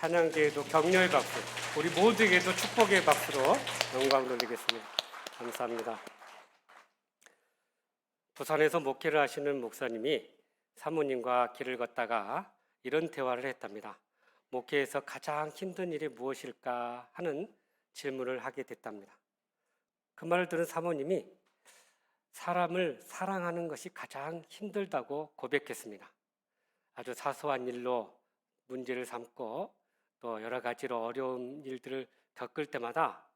찬양대에도 격려의 박수, 우리 모두에게도 축복의 박수로 영광을 돌리겠습니다. 감사합니다. 부산에서 목회를 하시는 목사님이 사모님과 길을 걷다가 이런 대화를 했답니다. 목회에서 가장 힘든 일이 무엇일까 하는 질문을 하게 됐답니다. 그 말을 들은 사모님이 사람을 사랑하는 것이 가장 힘들다고 고백했습니다. 아주 사소한 일로 문제를 삼고 또 여러 가지로 어려운 일들을 겪을 때마다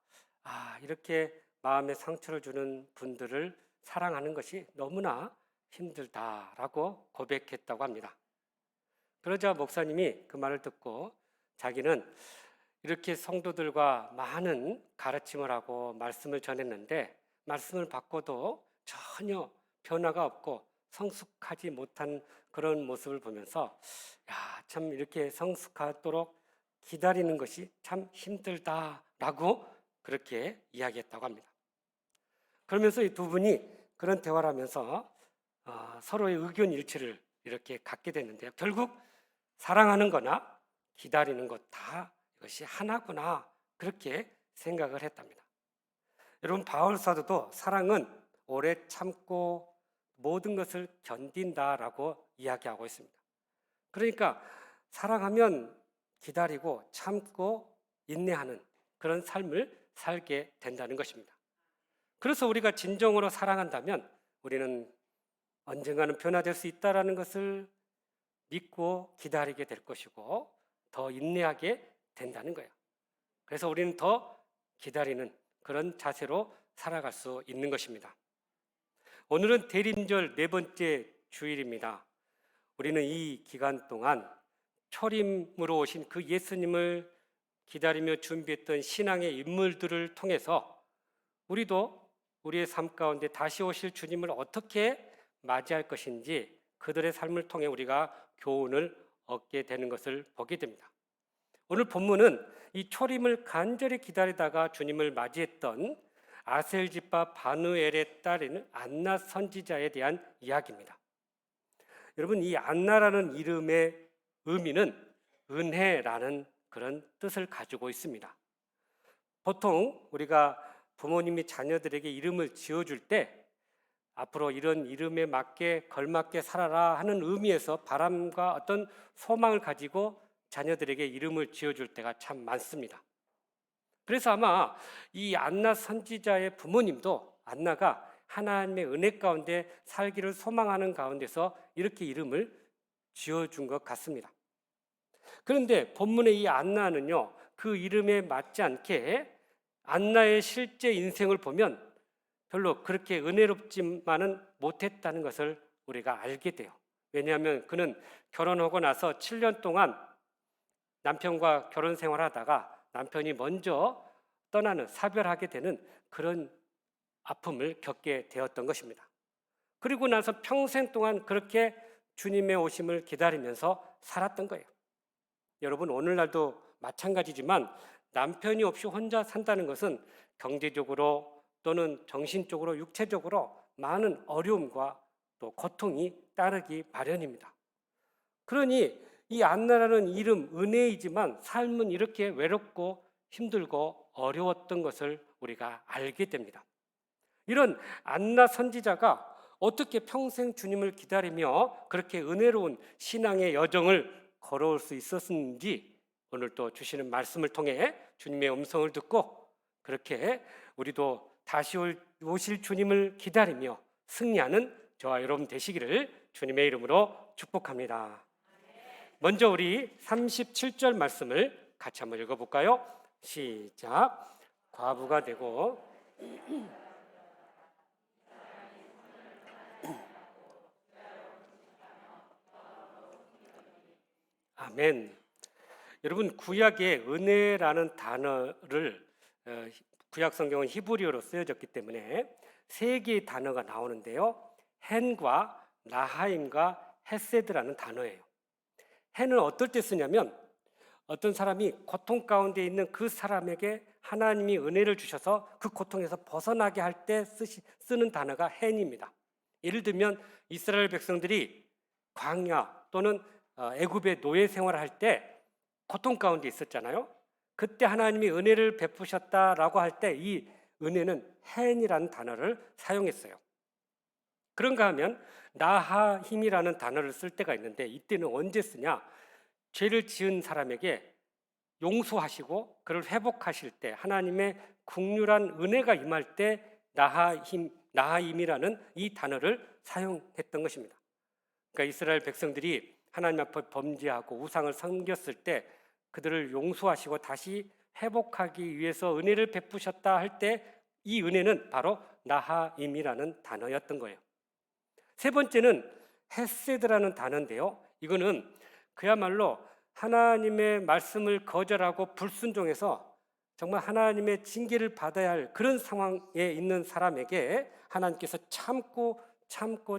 이렇게 마음에 상처를 주는 분들을 사랑하는 것이 너무나 힘들다라고 고백했다고 합니다. 그러자 목사님이 그 말을 듣고 자기는 이렇게 성도들과 많은 가르침을 하고 말씀을 전했는데 말씀을 받고도 전혀 변화가 없고 성숙하지 못한 그런 모습을 보면서 참 이렇게 성숙하도록 기다리는 것이 참 힘들다라고 그렇게 이야기했다고 합니다. 그러면서 이 두 분이 그런 대화를 하면서 서로의 의견 일치를 이렇게 갖게 됐는데요. 결국 사랑하는 거나 기다리는 것 다 이것이 하나구나 그렇게 생각을 했답니다. 여러분 바울 사도도 사랑은 오래 참고 모든 것을 견딘다라고 이야기하고 있습니다. 그러니까 사랑하면 기다리고 참고 인내하는 그런 삶을 살게 된다는 것입니다. 그래서 우리가 진정으로 사랑한다면 우리는 언젠가는 변화될 수 있다는 것을 믿고 기다리게 될 것이고 더 인내하게 된다는 거예요. 그래서 우리는 더 기다리는 그런 자세로 살아갈 수 있는 것입니다. 오늘은 대림절 네 번째 주일입니다. 우리는 이 기간 동안 초림으로 오신 그 예수님을 기다리며 준비했던 신앙의 인물들을 통해서 우리도 우리의 삶 가운데 다시 오실 주님을 어떻게 맞이할 것인지 그들의 삶을 통해 우리가 교훈을 얻게 되는 것을 보게 됩니다. 오늘 본문은 이 초림을 간절히 기다리다가 주님을 맞이했던 아셀집파 바누엘의 딸인 안나 선지자에 대한 이야기입니다. 여러분 이 안나라는 이름의 의미는 은혜라는 그런 뜻을 가지고 있습니다. 보통 우리가 부모님이 자녀들에게 이름을 지어줄 때 앞으로 이런 이름에 맞게 걸맞게 살아라 하는 의미에서 바람과 어떤 소망을 가지고 자녀들에게 이름을 지어줄 때가 참 많습니다. 그래서 아마 이 안나 선지자의 부모님도 안나가 하나님의 은혜 가운데 살기를 소망하는 가운데서 이렇게 이름을 지어준 것 같습니다. 그런데 본문의 이 안나는요, 그 이름에 맞지 않게 안나의 실제 인생을 보면 별로 그렇게 은혜롭지만은 못했다는 것을 우리가 알게 돼요. 왜냐하면 그는 결혼하고 나서 7년 동안 남편과 결혼 생활하다가 남편이 먼저 떠나는 사별하게 되는 그런 아픔을 겪게 되었던 것입니다. 그리고 나서 평생 동안 그렇게 주님의 오심을 기다리면서 살았던 거예요. 여러분 오늘날도 마찬가지지만 남편이 없이 혼자 산다는 것은 경제적으로 또는 정신적으로 육체적으로 많은 어려움과 또 고통이 따르기 마련입니다. 그러니 이 안나라는 이름 은혜이지만 삶은 이렇게 외롭고 힘들고 어려웠던 것을 우리가 알게 됩니다. 이런 안나 선지자가 어떻게 평생 주님을 기다리며 그렇게 은혜로운 신앙의 여정을 걸어올 수 있었는지 오늘 또 주시는 말씀을 통해 주님의 음성을 듣고 그렇게 우리도 다시 오실 주님을 기다리며 승리하는 저와 여러분 되시기를 주님의 이름으로 축복합니다. 먼저 우리 37절 말씀을 같이 한번 읽어볼까요? 시작. 과부가 되고 아멘. 여러분 구약의 은혜라는 단어를 구약 성경은 히브리어로 쓰여졌기 때문에 세 개의 단어가 나오는데요. 헨과 나하임과 헤세드라는 단어예요. 헨은 어떨 때 쓰냐면 어떤 사람이 고통 가운데 있는 그 사람에게 하나님이 은혜를 주셔서 그 고통에서 벗어나게 할 때 쓰는 단어가 헨입니다. 예를 들면 이스라엘 백성들이 광야 또는 애굽의 노예 생활을 할 때 고통 가운데 있었잖아요. 그때 하나님이 은혜를 베푸셨다라고 할 때 이 은혜는 헨이라는 단어를 사용했어요. 그런가 하면 나하힘이라는 단어를 쓸 때가 있는데 이때는 언제 쓰냐? 죄를 지은 사람에게 용서하시고 그를 회복하실 때 하나님의 국률한 은혜가 임할 때 나하임이라는 이 단어를 사용했던 것입니다. 그러니까 이스라엘 백성들이 하나님 앞에 범죄하고 우상을 섬겼을 때 그들을 용서하시고 다시 회복하기 위해서 은혜를 베푸셨다 할 때 이 은혜는 바로 나하임이라는 단어였던 거예요. 세 번째는 헤세드라는 단어인데요. 이거는 그야말로 하나님의 말씀을 거절하고 불순종해서 정말 하나님의 징계를 받아야 할 그런 상황에 있는 사람에게 하나님께서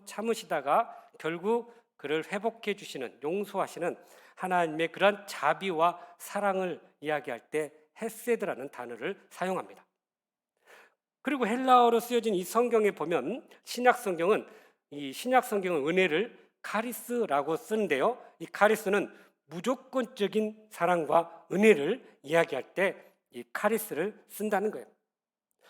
참으시다가 결국 그를 회복해 주시는, 용서하시는 하나님의 그러한 자비와 사랑을 이야기할 때 헤세드라는 단어를 사용합니다. 그리고 헬라어로 쓰여진 이 성경에 보면 신약 성경은 은혜를 카리스라고 쓰는데요. 이 카리스는 무조건적인 사랑과 은혜를 이야기할 때 이 카리스를 쓴다는 거예요.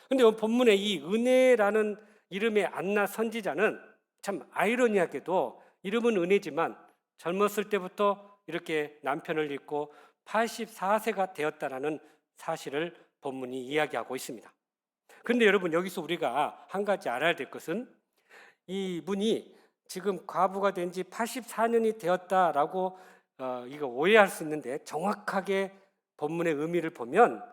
그런데 본문에 이 은혜라는 이름의 안나 선지자는 참 아이러니하게도 이름은 은혜지만 젊었을 때부터 이렇게 남편을 잃고 84세가 되었다라는 사실을 본문이 이야기하고 있습니다. 그런데 여러분 여기서 우리가 한 가지 알아야 될 것은 이 분이 지금 과부가 된 지 84년이 되었다라고 이거 오해할 수 있는데 정확하게 본문의 의미를 보면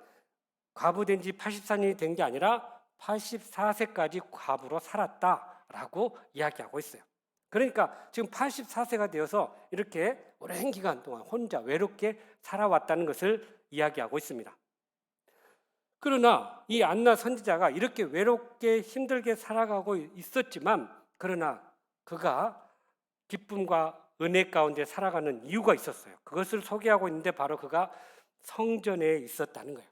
과부된 지 84년이 된 게 아니라 84세까지 과부로 살았다라고 이야기하고 있어요. 그러니까 지금 84세가 되어서 이렇게 오랜 기간 동안 혼자 외롭게 살아왔다는 것을 이야기하고 있습니다. 그러나 이 안나 선지자가 이렇게 외롭게 힘들게 살아가고 있었지만 그러나 그가 기쁨과 은혜 가운데 살아가는 이유가 있었어요. 그것을 소개하고 있는데 바로 그가 성전에 있었다는 거예요.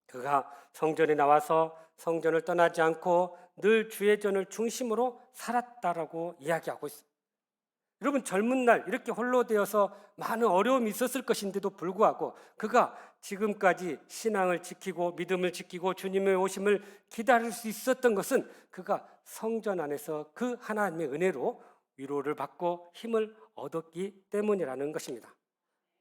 그가 성전에 나와서 성전을 떠나지 않고 늘 주의 전을 중심으로 살았다라고 이야기하고 있어요. 여러분 젊은 날 이렇게 홀로 되어서 많은 어려움이 있었을 것인데도 불구하고 그가 지금까지 신앙을 지키고 믿음을 지키고 주님의 오심을 기다릴 수 있었던 것은 그가 성전 안에서 그 하나님의 은혜로 위로를 받고 힘을 얻었기 때문이라는 것입니다.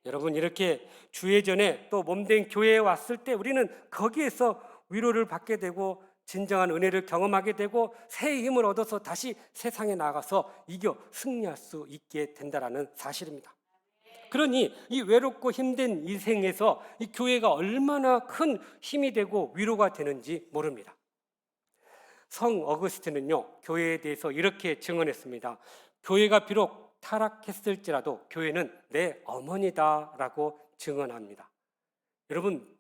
여러분 이렇게 주의 전에 또 몸된 교회에 왔을 때 우리는 거기에서 위로를 받게 되고 진정한 은혜를 경험하게 되고 새 힘을 얻어서 다시 세상에 나가서 이겨 승리할 수 있게 된다는 사실입니다. 그러니 이 외롭고 힘든 인생에서 이 교회가 얼마나 큰 힘이 되고 위로가 되는지 모릅니다. 성 어거스틴은요 교회에 대해서 이렇게 증언했습니다. 교회가 비록 타락했을지라도 교회는 내 어머니다라고 증언합니다. 여러분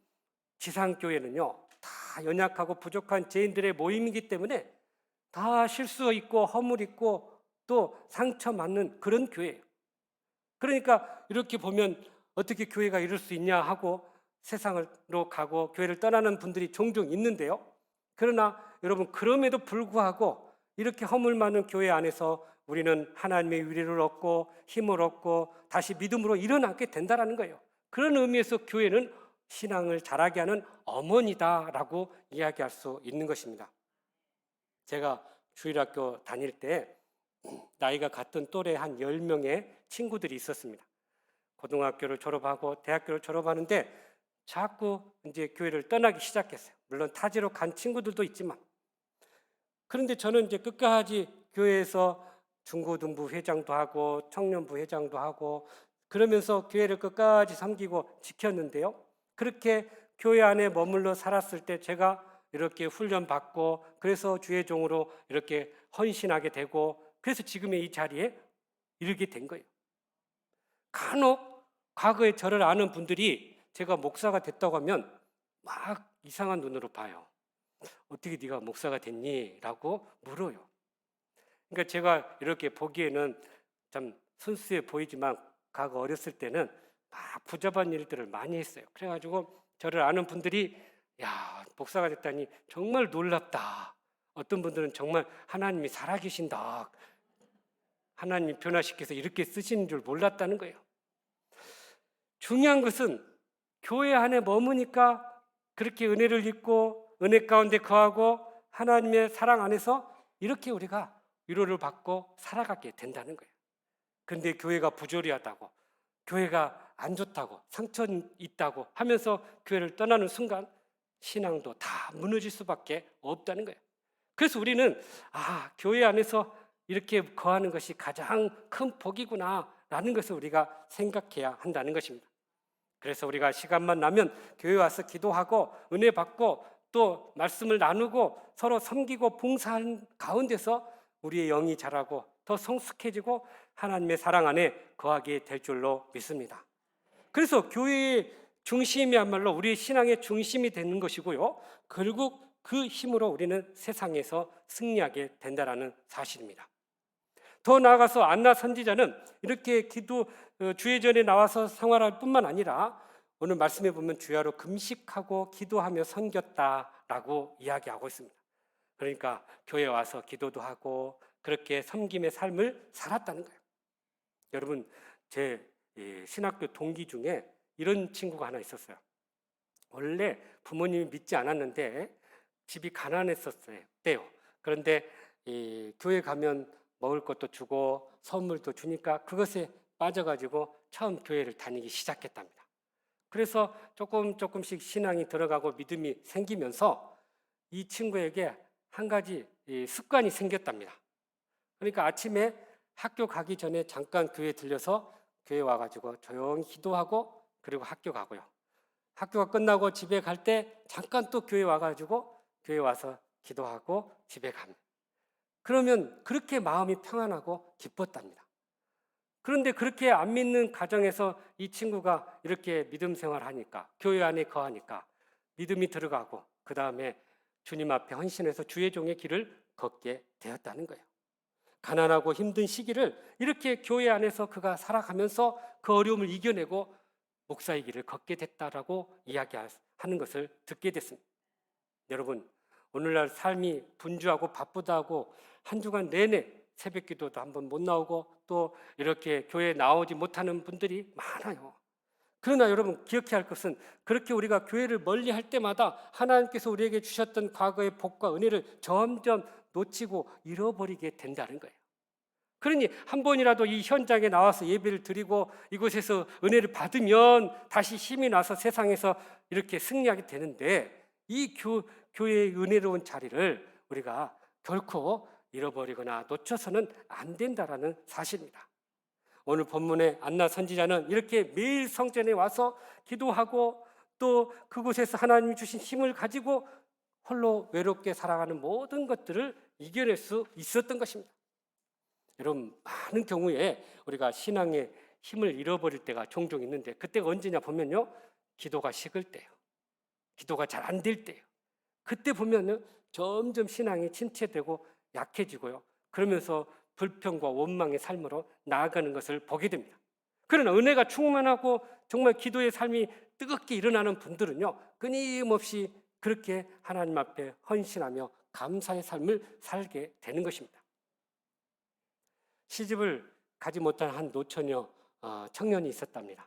지상교회는요 다 연약하고 부족한 죄인들의 모임이기 때문에 다 실수 있고 허물 있고 또 상처 맞는 그런 교회예요. 그러니까 이렇게 보면 어떻게 교회가 이럴 수 있냐 하고 세상으로 가고 교회를 떠나는 분들이 종종 있는데요. 그러나 여러분 그럼에도 불구하고 이렇게 허물 많은 교회 안에서 우리는 하나님의 위로를 얻고 힘을 얻고 다시 믿음으로 일어나게 된다는 거예요. 그런 의미에서 교회는 신앙을 자라게 하는 어머니다라고 이야기할 수 있는 것입니다. 제가 주일학교 다닐 때 나이가 같은 또래 한 10명의 친구들이 있었습니다. 고등학교를 졸업하고 대학교를 졸업하는데 자꾸 이제 교회를 떠나기 시작했어요. 물론 타지로 간 친구들도 있지만 그런데 저는 이제 끝까지 교회에서 중고등부 회장도 하고 청년부 회장도 하고 그러면서 교회를 끝까지 섬기고 지켰는데요. 그렇게 교회 안에 머물러 살았을 때 제가 이렇게 훈련받고 그래서 주의 종으로 이렇게 헌신하게 되고 그래서 지금의 이 자리에 이르게 된 거예요. 간혹 과거에 저를 아는 분들이 제가 목사가 됐다고 하면 막 이상한 눈으로 봐요. 어떻게 네가 목사가 됐니? 라고 물어요. 그러니까 제가 이렇게 보기에는 참 순수해 보이지만 과거 어렸을 때는 막 부잡한 일들을 많이 했어요. 그래가지고 저를 아는 분들이 야 목사가 됐다니 정말 놀랍다. 어떤 분들은 정말 하나님이 살아계신다. 하나님이 변화시켜서 이렇게 쓰시는 줄 몰랐다는 거예요. 중요한 것은 교회 안에 머무니까 그렇게 은혜를 입고 은혜 가운데 거하고 하나님의 사랑 안에서 이렇게 우리가 위로를 받고 살아가게 된다는 거예요. 그런데 교회가 부조리하다고, 교회가 안 좋다고, 상처 있다고 하면서 교회를 떠나는 순간 신앙도 다 무너질 수밖에 없다는 거예요. 그래서 우리는 교회 안에서 이렇게 거하는 것이 가장 큰 복이구나 라는 것을 우리가 생각해야 한다는 것입니다. 그래서 우리가 시간만 나면 교회 와서 기도하고 은혜 받고 또 말씀을 나누고 서로 섬기고 봉사하는 가운데서 우리의 영이 자라고 더 성숙해지고 하나님의 사랑 안에 거하게 될 줄로 믿습니다. 그래서 교회의 중심이야말로 우리의 신앙의 중심이 되는 것이고요. 결국 그 힘으로 우리는 세상에서 승리하게 된다는 사실입니다. 더 나아가서 안나 선지자는 이렇게 주회전에 나와서 생활할 뿐만 아니라 오늘 말씀해 보면 주야로 금식하고 기도하며 섬겼다라고 이야기하고 있습니다. 그러니까 교회에 와서 기도도 하고 그렇게 섬김의 삶을 살았다는 거예요. 여러분, 제 신학교 동기 중에 이런 친구가 하나 있었어요. 원래 부모님이 믿지 않았는데 집이 가난했었어요. 그런데 교회 가면 먹을 것도 주고 선물도 주니까 그것에 빠져가지고 처음 교회를 다니기 시작했답니다. 그래서 조금씩 신앙이 들어가고 믿음이 생기면서 이 친구에게 한 가지 습관이 생겼답니다. 그러니까 아침에 학교 가기 전에 잠깐 교회 들려서 교회 와가지고 조용히 기도하고 그리고 학교 가고요. 학교가 끝나고 집에 갈 때 잠깐 또 교회 와가지고 교회 와서 기도하고 집에 갑니다. 그러면 그렇게 마음이 평안하고 기뻤답니다. 그런데 그렇게 안 믿는 가정에서 이 친구가 이렇게 믿음 생활하니까 교회 안에 거하니까 믿음이 들어가고 그 다음에 주님 앞에 헌신해서 주의 종의 길을 걷게 되었다는 거예요. 가난하고 힘든 시기를 이렇게 교회 안에서 그가 살아가면서 그 어려움을 이겨내고 목사의 길을 걷게 됐다라고 이야기하는 것을 듣게 됐습니다. 여러분, 오늘날 삶이 분주하고 바쁘다고 한 주간 내내 새벽 기도도 한번 못 나오고 또 이렇게 교회에 나오지 못하는 분들이 많아요. 그러나 여러분 기억해야 할 것은 그렇게 우리가 교회를 멀리 할 때마다 하나님께서 우리에게 주셨던 과거의 복과 은혜를 점점 놓치고 잃어버리게 된다는 거예요. 그러니 한 번이라도 이 현장에 나와서 예배를 드리고 이곳에서 은혜를 받으면 다시 힘이 나서 세상에서 이렇게 승리하게 되는데 이 교회의 은혜로운 자리를 우리가 결코 잃어버리거나 놓쳐서는 안 된다라는 사실입니다. 오늘 본문의 안나 선지자는 이렇게 매일 성전에 와서 기도하고 또 그곳에서 하나님이 주신 힘을 가지고 홀로 외롭게 살아가는 모든 것들을 이겨낼 수 있었던 것입니다. 여러분, 많은 경우에 우리가 신앙의 힘을 잃어버릴 때가 종종 있는데 그때가 언제냐 보면요, 기도가 식을 때요, 기도가 잘 안 될 때요. 그때 보면은 점점 신앙이 침체되고 약해지고요. 그러면서 불평과 원망의 삶으로 나아가는 것을 보게 됩니다. 그러나 은혜가 충만하고 정말 기도의 삶이 뜨겁게 일어나는 분들은요, 끊임없이 그렇게 하나님 앞에 헌신하며 감사의 삶을 살게 되는 것입니다. 시집을 가지 못한 한 노처녀 청년이 있었답니다.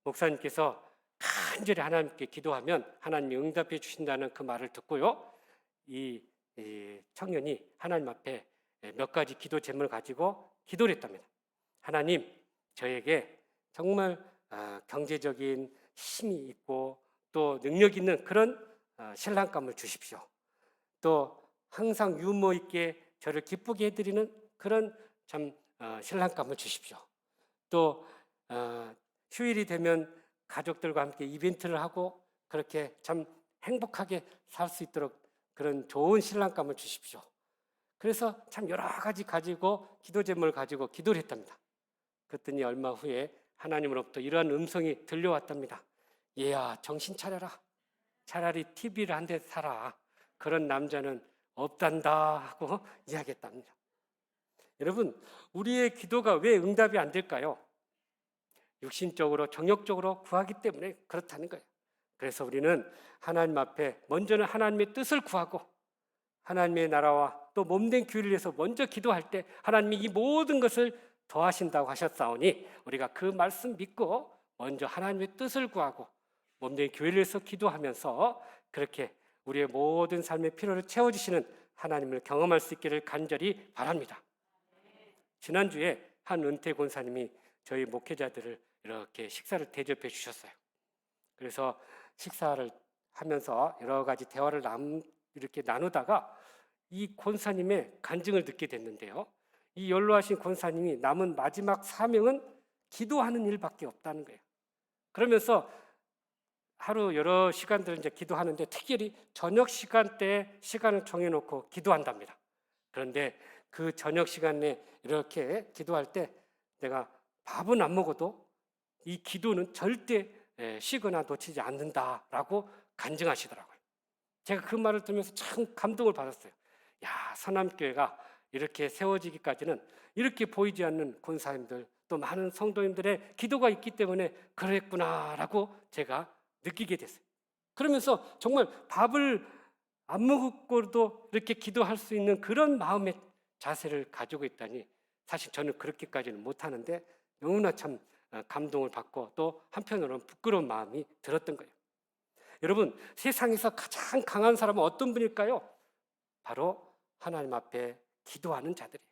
목사님께서 간절히 하나님께 기도하면 하나님이 응답해 주신다는 그 말을 듣고요, 이 청년이 하나님 앞에 몇 가지 기도 제목을 가지고 기도를 했답니다. 하나님, 저에게 정말 경제적인 힘이 있고 또 능력 있는 그런 신랑감을 주십시오. 또 항상 유머 있게 저를 기쁘게 해드리는 그런 참 신랑감을 주십시오. 또 휴일이 되면 가족들과 함께 이벤트를 하고 그렇게 참 행복하게 살 수 있도록 그런 좋은 신랑감을 주십시오. 그래서 참 여러 가지 가지고 기도 제목을 가지고 기도를 했답니다. 그랬더니 얼마 후에 하나님으로부터 이러한 음성이 들려왔답니다. 얘야, 정신 차려라. 차라리 TV를 한 대 사라. 그런 남자는 없단다 하고 이야기했답니다. 여러분, 우리의 기도가 왜 응답이 안 될까요? 육신적으로 정욕적으로 구하기 때문에 그렇다는 거예요. 그래서 우리는 하나님 앞에 먼저는 하나님의 뜻을 구하고 하나님의 나라와 또 몸된 교회를 위해서 먼저 기도할 때 하나님이 이 모든 것을 더하신다고 하셨사오니 우리가 그 말씀 믿고 먼저 하나님의 뜻을 구하고 몸된 교회를 위해서 기도하면서 그렇게 우리의 모든 삶의 필요를 채워주시는 하나님을 경험할 수 있기를 간절히 바랍니다. 지난주에 한 은퇴 권사님이 저희 목회자들을 이렇게 식사를 대접해 주셨어요. 그래서 식사를 하면서 여러 가지 대화를 이렇게 나누다가 이 권사님의 간증을 듣게 됐는데요. 이 연로하신 권사님이 남은 마지막 사명은 기도하는 일밖에 없다는 거예요. 그러면서 하루 여러 시간들 이제 기도하는데 특별히 저녁 시간대에 시간을 정해놓고 기도한답니다. 그런데 그 저녁 시간에 이렇게 기도할 때 내가 밥은 안 먹어도 이 기도는 절대 쉬거나 놓치지 않는다라고 간증하시더라고요. 제가 그 말을 들으면서 참 감동을 받았어요. 야, 서남교회가 이렇게 세워지기까지는 이렇게 보이지 않는 권사님들 또 많은 성도님들의 기도가 있기 때문에 그랬구나라고 제가 느끼게 됐어요. 그러면서 정말 밥을 안 먹고도 이렇게 기도할 수 있는 그런 마음의 자세를 가지고 있다니 사실 저는 그렇게까지는 못하는데 너무나 참 감동을 받고 또 한편으로는 부끄러운 마음이 들었던 거예요. 여러분, 세상에서 가장 강한 사람은 어떤 분일까요? 바로 하나님 앞에 기도하는 자들이에요.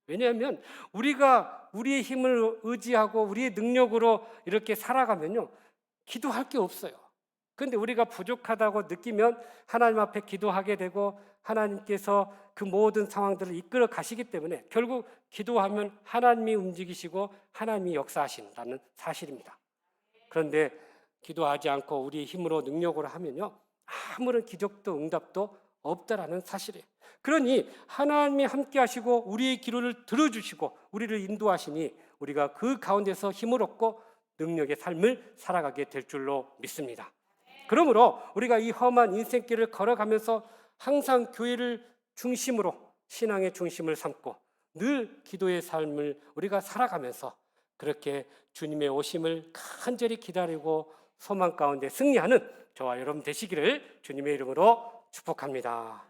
왜냐하면 우리가 우리의 힘을 의지하고 우리의 능력으로 이렇게 살아가면요, 기도할 게 없어요. 그런데 우리가 부족하다고 느끼면 하나님 앞에 기도하게 되고 하나님께서 그 모든 상황들을 이끌어 가시기 때문에 결국 기도하면 하나님이 움직이시고 하나님이 역사하신다는 사실입니다. 그런데 기도하지 않고 우리의 힘으로 능력으로 하면요, 아무런 기적도 응답도 없다라는 사실이에요. 그러니 하나님이 함께 하시고 우리의 기도를 들어주시고 우리를 인도하시니 우리가 그 가운데서 힘을 얻고 능력의 삶을 살아가게 될 줄로 믿습니다. 그러므로 우리가 이 험한 인생길을 걸어가면서 항상 교회를 중심으로 신앙의 중심을 삼고 늘 기도의 삶을 우리가 살아가면서 그렇게 주님의 오심을 간절히 기다리고 소망 가운데 승리하는 저와 여러분 되시기를 주님의 이름으로 축복합니다.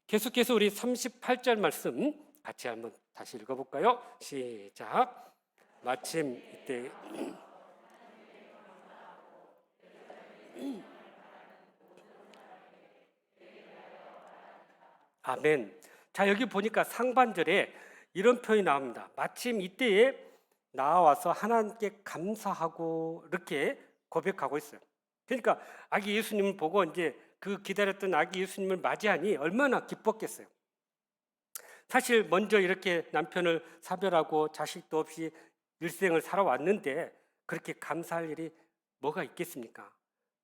계속해서 우리 38절 말씀 같이 한번 다시 읽어볼까요? 시작. 마침 이때 아멘. 자, 여기 보니까 상반절에 이런 표현이 나옵니다. 마침 이때에 나와서 하나님께 감사하고 이렇게 고백하고 있어요. 그러니까 아기 예수님을 보고 이제 그 기다렸던 아기 예수님을 맞이하니 얼마나 기뻤겠어요. 사실 먼저 이렇게 남편을 사별하고 자식도 없이 일생을 살아왔는데 그렇게 감사할 일이 뭐가 있겠습니까?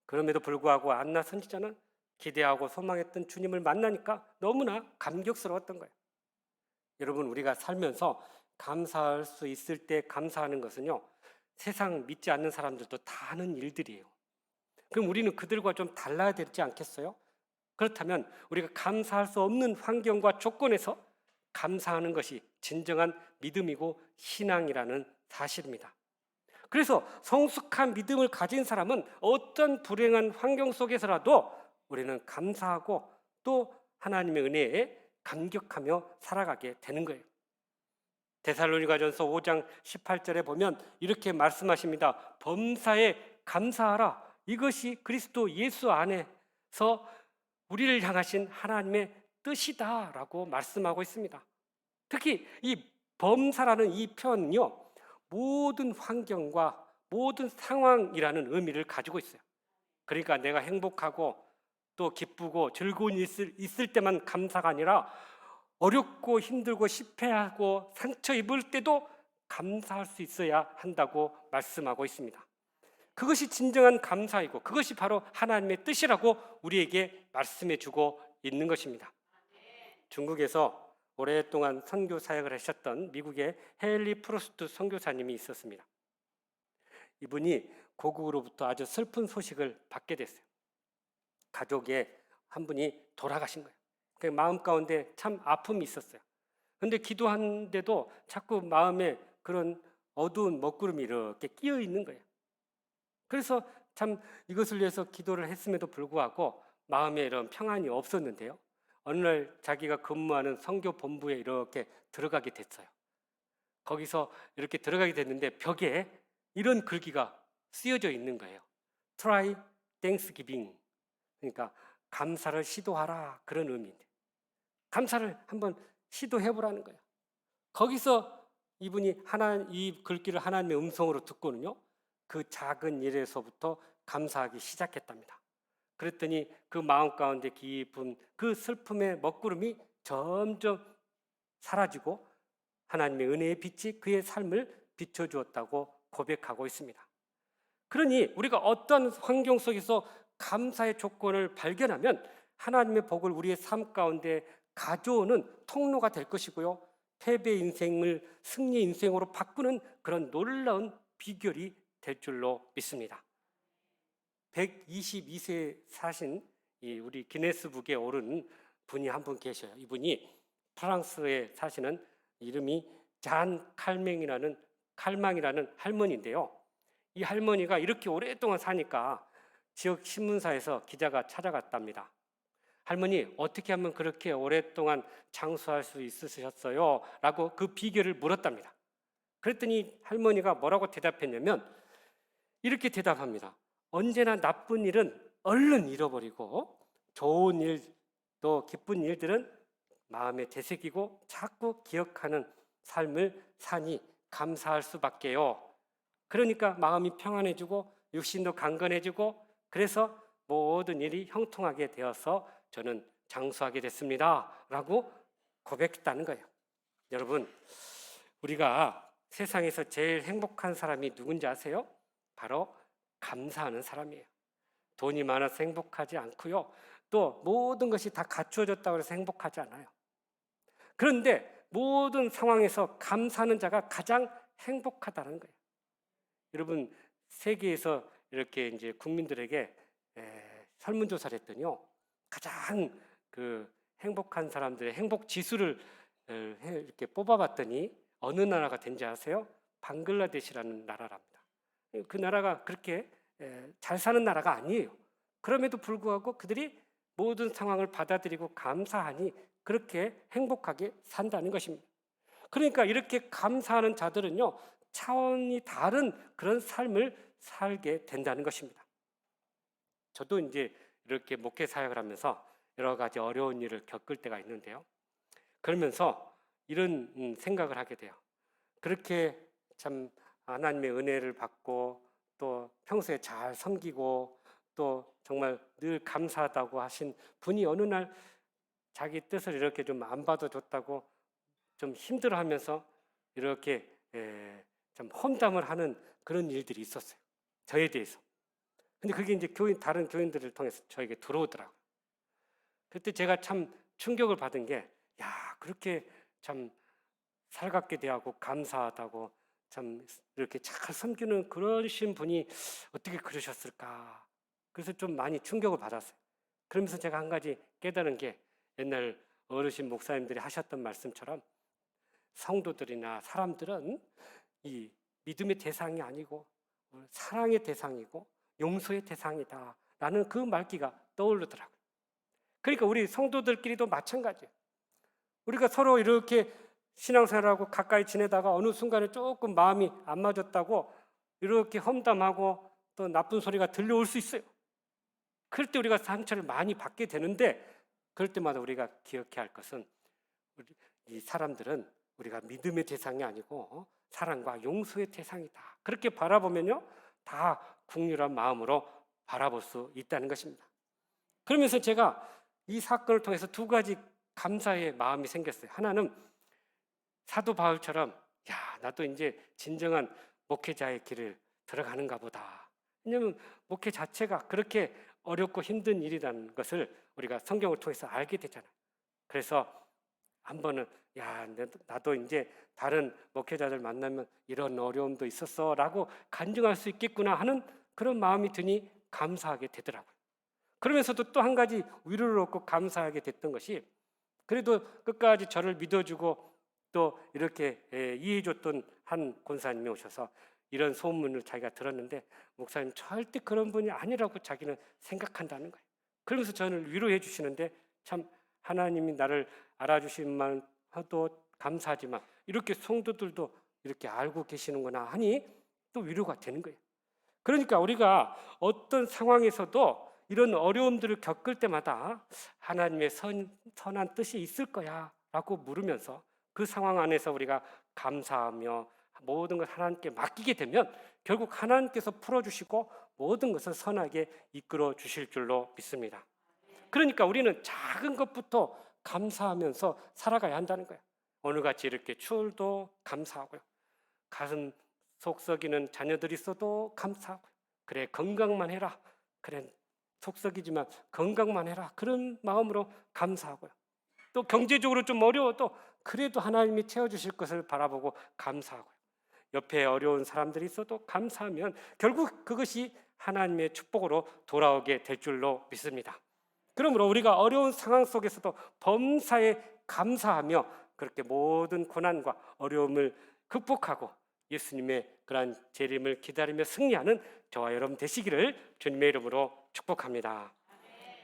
그럼에도 불구하고 안나 선지자는 기대하고 소망했던 주님을 만나니까 너무나 감격스러웠던 거예요. 여러분, 우리가 살면서 감사할 수 있을 때 감사하는 것은요, 세상 믿지 않는 사람들도 다 하는 일들이에요. 그럼 우리는 그들과 좀 달라야 되지 않겠어요? 그렇다면 우리가 감사할 수 없는 환경과 조건에서 감사하는 것이 진정한 믿음이고 신앙이라는 사실입니다. 그래서 성숙한 믿음을 가진 사람은 어떤 불행한 환경 속에서라도 우리는 감사하고 또 하나님의 은혜에 감격하며 살아가게 되는 거예요. 데살로니가전서 5장 18절에 보면 이렇게 말씀하십니다. 범사에 감사하라. 이것이 그리스도 예수 안에서 우리를 향하신 하나님의 뜻이다라고 말씀하고 있습니다. 특히 이 범사라는 이 표현은요, 모든 환경과 모든 상황이라는 의미를 가지고 있어요. 그러니까 내가 행복하고 또 기쁘고 즐거운 일 있을 때만 감사가 아니라 어렵고 힘들고 실패하고 상처 입을 때도 감사할 수 있어야 한다고 말씀하고 있습니다. 그것이 진정한 감사이고 그것이 바로 하나님의 뜻이라고 우리에게 말씀해 주고 있는 것입니다. 중국에서 오랫동안 선교 사역을 하셨던 미국의 헤일리 프로스트 선교사님이 있었습니다. 이분이 고국으로부터 아주 슬픈 소식을 받게 됐어요. 가족의 한 분이 돌아가신 거예요. 그 마음 가운데 참 아픔이 있었어요. 그런데 기도하는데도 자꾸 마음에 그런 어두운 먹구름이 이렇게 끼어 있는 거예요. 그래서 참 이것을 위해서 기도를 했음에도 불구하고 마음에 이런 평안이 없었는데요. 어느 날 자기가 근무하는 선교 본부에 이렇게 들어가게 됐어요. 거기서 이렇게 들어가게 됐는데 벽에 이런 글귀가 쓰여져 있는 거예요. Try Thanksgiving. 그러니까 감사를 시도하라, 그런 의미인데, 감사를 한번 시도해보라는 거예요. 거기서 이분이 이 글귀를 하나님의 음성으로 듣고는요, 그 작은 일에서부터 감사하기 시작했답니다. 그랬더니 그 마음 가운데 깊은 그 슬픔의 먹구름이 점점 사라지고 하나님의 은혜의 빛이 그의 삶을 비춰주었다고 고백하고 있습니다. 그러니 우리가 어떤 환경 속에서 감사의 조건을 발견하면 하나님의 복을 우리의 삶 가운데 가져오는 통로가 될 것이고요, 패배 인생을 승리 인생으로 바꾸는 그런 놀라운 비결이 될 줄로 믿습니다. 122세 사신 우리 기네스북에 오른 분이 한 분 계셔요. 이분이 프랑스에 사시는 이름이 잔 칼망이라는 할머니인데요. 이 할머니가 이렇게 오랫동안 사니까 지역 신문사에서 기자가 찾아갔답니다. 할머니, 어떻게 하면 그렇게 오랫동안 장수할 수 있으셨어요? 라고 그 비결을 물었답니다. 그랬더니 할머니가 뭐라고 대답했냐면 이렇게 대답합니다. 언제나 나쁜 일은 얼른 잃어버리고 좋은 일, 또 기쁜 일들은 마음에 되새기고 자꾸 기억하는 삶을 사니 감사할 수밖에요. 그러니까 마음이 평안해지고 육신도 강건해지고, 그래서 모든 일이 형통하게 되어서 저는 장수하게 됐습니다 라고 고백했다는 거예요. 여러분, 우리가 세상에서 제일 행복한 사람이 누군지 아세요? 바로 감사하는 사람이에요. 돈이 많아서 행복하지 않고요, 또 모든 것이 다 갖추어졌다고 해서 행복하지 않아요. 그런데 모든 상황에서 감사하는 자가 가장 행복하다는 거예요. 여러분, 세계에서 이렇게 이제 국민들에게 설문조사를 했더니요, 가장 그 행복한 사람들의 행복 지수를 이렇게 뽑아봤더니 어느 나라가 된지 아세요? 방글라데시라는 나라랍니다. 그 나라가 그렇게 잘 사는 나라가 아니에요. 그럼에도 불구하고 그들이 모든 상황을 받아들이고 감사하니 그렇게 행복하게 산다는 것입니다. 그러니까 이렇게 감사하는 자들은요, 차원이 다른 그런 삶을 살게 된다는 것입니다. 저도 이제 이렇게 목회 사역을 하면서 여러 가지 어려운 일을 겪을 때가 있는데요, 그러면서 이런 생각을 하게 돼요. 그렇게 참 하나님의 은혜를 받고 또 평소에 잘 섬기고 또 정말 늘 감사하다고 하신 분이 어느 날 자기 뜻을 이렇게 좀 안 받아줬다고 좀 힘들어하면서 이렇게 좀 험담을 하는 그런 일들이 있었어요, 저에 대해서. 근데 그게 이제 다른 교인들을 통해서 저에게 들어오더라고요. 그때 제가 참 충격을 받은 게, 야, 그렇게 참 살갑게 대하고 감사하다고 참 이렇게 잘 섬기는 그러신 분이 어떻게 그러셨을까. 그래서 좀 많이 충격을 받았어요. 그러면서 제가 한 가지 깨달은 게, 옛날 어르신 목사님들이 하셨던 말씀처럼 성도들이나 사람들은 이 믿음의 대상이 아니고 사랑의 대상이고 용서의 대상이다 라는 그 말귀가 떠오르더라고요. 그러니까 우리 성도들끼리도 마찬가지예요. 우리가 서로 이렇게 신앙생활하고 가까이 지내다가 어느 순간에 조금 마음이 안 맞았다고 이렇게 험담하고 또 나쁜 소리가 들려올 수 있어요. 그럴 때 우리가 상처를 많이 받게 되는데, 그럴 때마다 우리가 기억해야 할 것은 이 사람들은 우리가 믿음의 대상이 아니고 사랑과 용서의 대상이다. 그렇게 바라보면요, 다 국률한 마음으로 바라볼 수 있다는 것입니다. 그러면서 제가 이 사건을 통해서 두 가지 감사의 마음이 생겼어요. 하나는 사도 바울처럼, 야, 나도 이제 진정한 목회자의 길을 들어가는가 보다. 왜냐하면 목회 자체가 그렇게 어렵고 힘든 일이라는 것을 우리가 성경을 통해서 알게 되잖아요. 그래서 한 번은, 야, 나도 이제 다른 목회자들 만나면 이런 어려움도 있었어 라고 간증할 수 있겠구나 하는 그런 마음이 드니 감사하게 되더라고요. 그러면서도 또 한 가지 위로를 얻고 감사하게 됐던 것이, 그래도 끝까지 저를 믿어주고 또 이렇게 이해해줬던 한 권사님이 오셔서 이런 소문을 자기가 들었는데 목사님 절대 그런 분이 아니라고 자기는 생각한다는 거예요. 그러면서 저를 위로해 주시는데, 참 하나님이 나를 알아주신만 해도 감사하지만 이렇게 성도들도 이렇게 알고 계시는구나 하니 또 위로가 되는 거예요. 그러니까 우리가 어떤 상황에서도 이런 어려움들을 겪을 때마다 하나님의 선한 뜻이 있을 거야 라고 물으면서 그 상황 안에서 우리가 감사하며 모든 걸 하나님께 맡기게 되면 결국 하나님께서 풀어주시고 모든 것을 선하게 이끌어 주실 줄로 믿습니다. 그러니까 우리는 작은 것부터 감사하면서 살아가야 한다는 거예요. 오늘같이 이렇게 추울도 감사하고요. 가슴 속 썩이는 자녀들이 있어도 감사하고요. 그래, 건강만 해라. 그래, 속 썩이지만 건강만 해라. 그런 마음으로 감사하고요. 또 경제적으로 좀 어려워도 그래도 하나님이 채워주실 것을 바라보고 감사하고요. 옆에 어려운 사람들이 있어도 감사하면 결국 그것이 하나님의 축복으로 돌아오게 될 줄로 믿습니다. 그러므로 우리가 어려운 상황 속에서도 범사에 감사하며 그렇게 모든 고난과 어려움을 극복하고 예수님의 그러한 재림을 기다리며 승리하는 저와 여러분 되시기를 주님의 이름으로 축복합니다.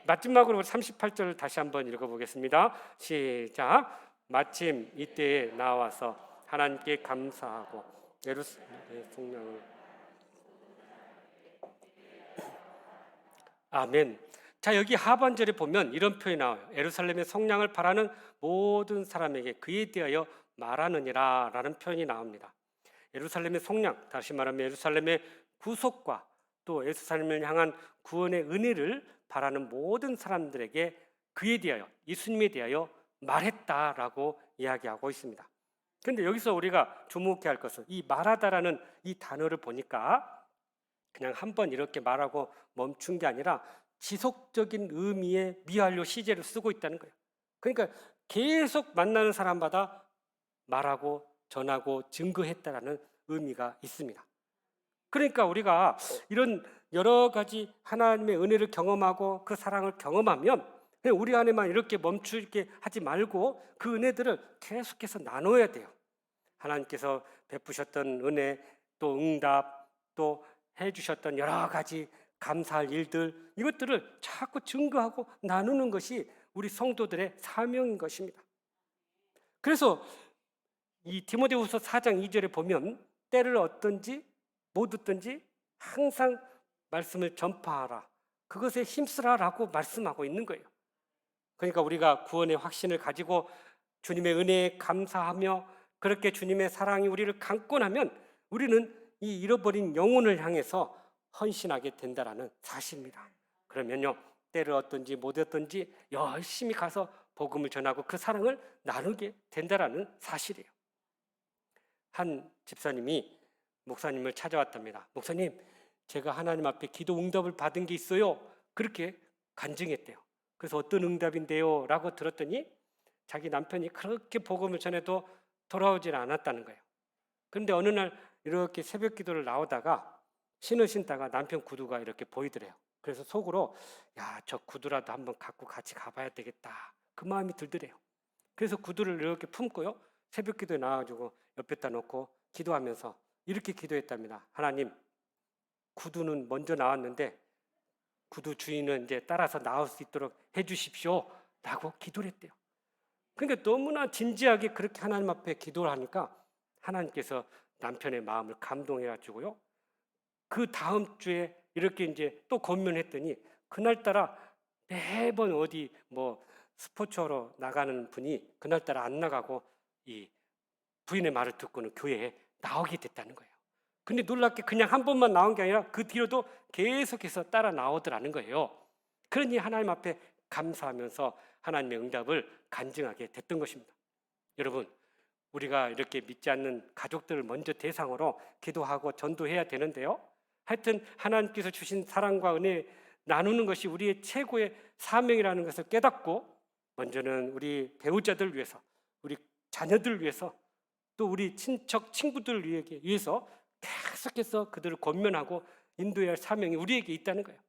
마지막으로 우리 38절을 다시 한번 읽어보겠습니다. 시작. 마침 이때에 나와서 하나님께 감사하고 예루살렘의 성령을 아멘. 자, 여기 하반절에 보면 이런 표현이 나와요. 예루살렘의 성량을 바라는 모든 사람에게 그에 대하여 말하느니라 라는 표현이 나옵니다. 예루살렘의 성량, 다시 말하면 예루살렘의 구속과 또 예루살렘을 향한 구원의 은혜를 바라는 모든 사람들에게 그에 대하여, 예수님에 대하여 말했다라고 이야기하고 있습니다. 그런데 여기서 우리가 주목해야 할 것은 이 말하다라는 이 단어를 보니까 그냥 한번 이렇게 말하고 멈춘 게 아니라 지속적인 의미의 미완료 시제를 쓰고 있다는 거예요. 그러니까 계속 만나는 사람마다 말하고 전하고 증거했다라는 의미가 있습니다. 그러니까 우리가 이런 여러 가지 하나님의 은혜를 경험하고 그 사랑을 경험하면 우리 안에만 이렇게 멈추게 하지 말고 그 은혜들을 계속해서 나눠야 돼요. 하나님께서 베푸셨던 은혜, 또 응답, 또 해주셨던 여러 가지 감사할 일들, 이것들을 자꾸 증거하고 나누는 것이 우리 성도들의 사명인 것입니다. 그래서 이 디모데후서 4장 2절에 보면 때를 얻든지 못 얻든지 항상 말씀을 전파하라, 그것에 힘쓰라라고 말씀하고 있는 거예요. 그러니까 우리가 구원의 확신을 가지고 주님의 은혜에 감사하며 그렇게 주님의 사랑이 우리를 감고 나면 우리는 이 잃어버린 영혼을 향해서 헌신하게 된다라는 사실입니다. 그러면요, 때를 얻든지 못 얻든지 열심히 가서 복음을 전하고 그 사랑을 나누게 된다라는 사실이에요. 한 집사님이 목사님을 찾아왔답니다. 목사님, 제가 하나님 앞에 기도 응답을 받은 게 있어요. 그렇게 간증했대요. 그래서 어떤 응답인데요? 라고 들었더니 자기 남편이 그렇게 복음을 전해도 돌아오질 않았다는 거예요. 그런데 어느 날 이렇게 새벽 기도를 나오다가 신을 신다가 남편 구두가 이렇게 보이더래요. 그래서 속으로 야, 저 구두라도 한번 갖고 같이 가봐야 되겠다, 그 마음이 들더래요. 그래서 구두를 이렇게 품고요, 새벽 기도에 나와가지고 옆에다 놓고 기도하면서 이렇게 기도했답니다. 하나님, 구두는 먼저 나왔는데 구두 주인은 이제 따라서 나올 수 있도록 해주십시오 라고 기도를 했대요. 그러니까 너무나 진지하게 그렇게 하나님 앞에 기도를 하니까 하나님께서 남편의 마음을 감동해가지고요, 그 다음 주에 이렇게 이제 또 권면했더니 그날따라 매번 어디 뭐 스포츠하러 나가는 분이 그날따라 안 나가고 이 부인의 말을 듣고는 교회에 나오게 됐다는 거예요. 근데 놀랍게 그냥 한 번만 나온 게 아니라 그 뒤로도 계속해서 따라 나오더라는 거예요. 그러니 하나님 앞에 감사하면서 하나님의 응답을 간증하게 됐던 것입니다. 여러분, 우리가 이렇게 믿지 않는 가족들을 먼저 대상으로 기도하고 전도해야 되는데요, 하여튼 하나님께서 주신 사랑과 은혜 나누는 것이 우리의 최고의 사명이라는 것을 깨닫고 먼저는 우리 배우자들 위해서, 우리 자녀들 위해서, 또 우리 친척 친구들 위해서 계속해서 그들을 권면하고 인도해야 할 사명이 우리에게 있다는 거예요.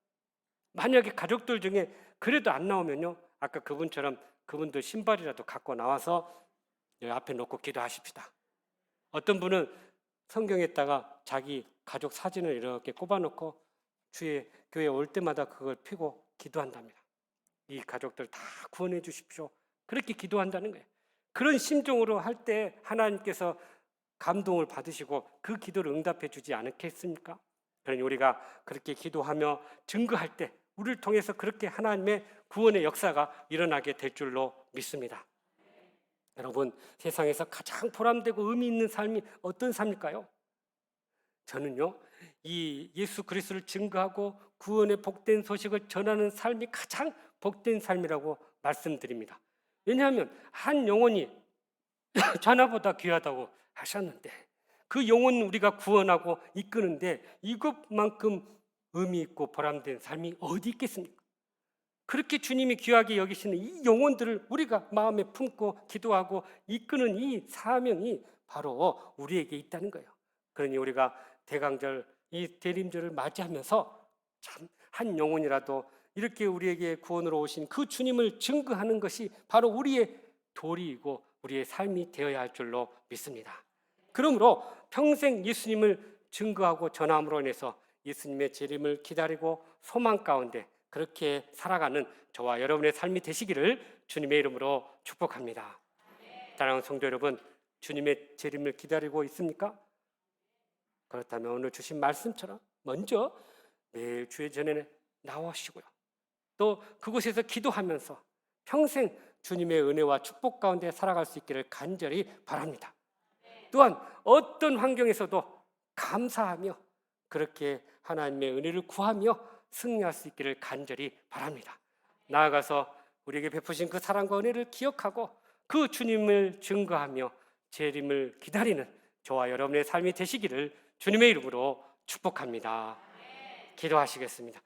만약에 가족들 중에 그래도 안 나오면요, 아까 그분처럼 그분들 신발이라도 갖고 나와서 여기 앞에 놓고 기도하십시다. 어떤 분은 성경에다가 자기 가족 사진을 이렇게 꼽아놓고 주의 교회 올 때마다 그걸 펴고 기도한답니다. 이 가족들 다 구원해 주십시오, 그렇게 기도한다는 거예요. 그런 심정으로 할 때 하나님께서 감동을 받으시고 그 기도를 응답해 주지 않겠습니까? 그러니 우리가 그렇게 기도하며 증거할 때 우리를 통해서 그렇게 하나님의 구원의 역사가 일어나게 될 줄로 믿습니다. 여러분, 세상에서 가장 보람되고 의미 있는 삶이 어떤 삶일까요? 저는요, 이 예수 그리스도를 증거하고 구원의 복된 소식을 전하는 삶이 가장 복된 삶이라고 말씀드립니다. 왜냐하면 한 영혼이 자나보다 귀하다고 하셨는데 그 영혼 우리가 구원하고 이끄는데 이것만큼 의미 있고 보람된 삶이 어디 있겠습니까? 그렇게 주님이 귀하게 여기시는 이 영혼들을 우리가 마음에 품고 기도하고 이끄는 이 사명이 바로 우리에게 있다는 거예요. 그러니 우리가 대강절, 이 대림절을 맞이하면서 참 한 영혼이라도 이렇게 우리에게 구원으로 오신 그 주님을 증거하는 것이 바로 우리의 도리이고 우리의 삶이 되어야 할 줄로 믿습니다. 그러므로 평생 예수님을 증거하고 전함으로 인해서 예수님의 재림을 기다리고 소망 가운데 그렇게 살아가는 저와 여러분의 삶이 되시기를 주님의 이름으로 축복합니다. 사랑하는 성도 여러분, 주님의 재림을 기다리고 있습니까? 그렇다면 오늘 주신 말씀처럼 먼저 매일 주의 전에 나오시고요. 또 그곳에서 기도하면서 평생 주님의 은혜와 축복 가운데 살아갈 수 있기를 간절히 바랍니다. 또한 어떤 환경에서도 감사하며 그렇게 하나님의 은혜를 구하며 승리할 수 있기를 간절히 바랍니다. 나아가서 우리에게 베푸신 그 사랑과 은혜를 기억하고 그 주님을 증거하며 재림을 기다리는 저와 여러분의 삶이 되시기를 주님의 이름으로 축복합니다. 기도하시겠습니다.